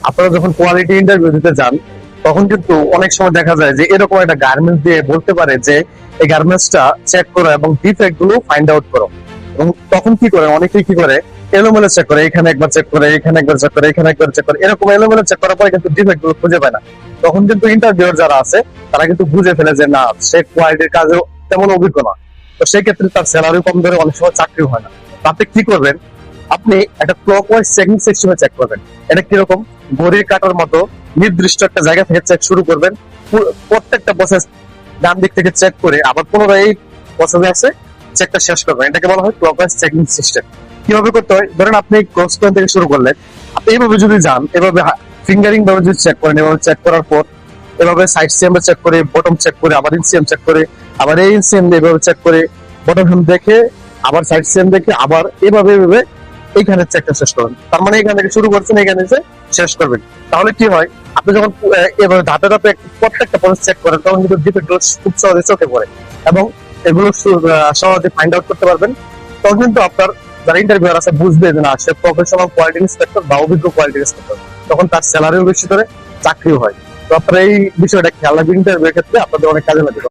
আপনারা যখন quality interview দিতে যান তখন কিন্তু অনেক সময় দেখা যায় যে এরকম একটা গার্মেন্টস দিয়ে বলতে পারে যে এই গার্মেন্টসটা চেক করো এবং ডিফেক্ট গুলো ফাইন্ড আউট করো। এবং তখন কি করে, অনেকেই কি করে এলোমেলো চেক করে, এখানে একবার চেক করে, এখানে একবার চেক করে, এখানে একবার চেক করে, এরকম এলোমেলো চেক করার পরে কিন্তু ডিফেক্ট গুলো খুঁজে পায় না। তখন কিন্তু ইন্টারভিউর যারা আছে তারা কিন্তু বুঝে ফেলে যে না, সে কোয়ালিটির কাজেও তেমন অভিজ্ঞ না। তো সেই ক্ষেত্রে তার স্যালারি কম ধরে অনেক সময় চাকরি হয় না। তো আপনি কি করবেন, আপনি একটা ক্লকওয়াইজ চেকিং সিস্টেমে চেক করবেন। এটা কিরকম, ঘড়ির কাঁটার মতো নির্দিষ্ট একটা জায়গা থেকে চেক শুরু করবেন, প্রত্যেকটা প্রসেস ডান দিক থেকে চেক করে আবার পুনরায় এই প্রসেসে আছে চেকটা শেষ করবেন। এটাকে বলা হয় ক্লকওয়াইজ চেকিং সিস্টেম। কিভাবে করতে হয়, ধরেন আপনি ক্রস পয়েন্ট থেকে শুরু করলেন, আপনি এইভাবে যদি যান, এভাবে ফিঙ্গারিং ভাবে যদি চেক করেন, এভাবে চেক করার পর এভাবে সাইড সিএম চেক করে, বটম চেক করে, আবার ইনসিএম চেক করে, আবার এই ইনসিএম এভাবে চেক করে, বটম হেম দেখে, আবার সাইড সিএম দেখে, আবার এভাবে এভাবে এইখানে চেকটা শেষ করবেন। তার মানে এখান থেকে শুরু করছেন, এখানে এসে শেষ করবেন। তাহলে কি হয়, আপনি যখন এভাবে ধাপে ধাপে প্রত্যেকটা প্রসেস চেক করেন তখন কিন্তু ডিফেক্ট খুব সহজে চোখে পড়ে এবং এগুলো সহজে ফাইন্ড আউট করতে পারবেন। তখন কিন্তু আপনার যারা ইন্টারভিউয়ার আছে বুঝবে যে না, সে প্রফেশনাল কোয়ালিটি ইন্সপেক্টর বা অভিজ্ঞ কোয়ালিটি ইন্সপেক্টর। তখন তার স্যালারিও বেশি করে, চাকরিও হয়। তো আপনারা এই বিষয়টা খেয়াল রাখবেন, ইন্টারভিউর ক্ষেত্রে আপনাদের অনেক কাজে লাগবে।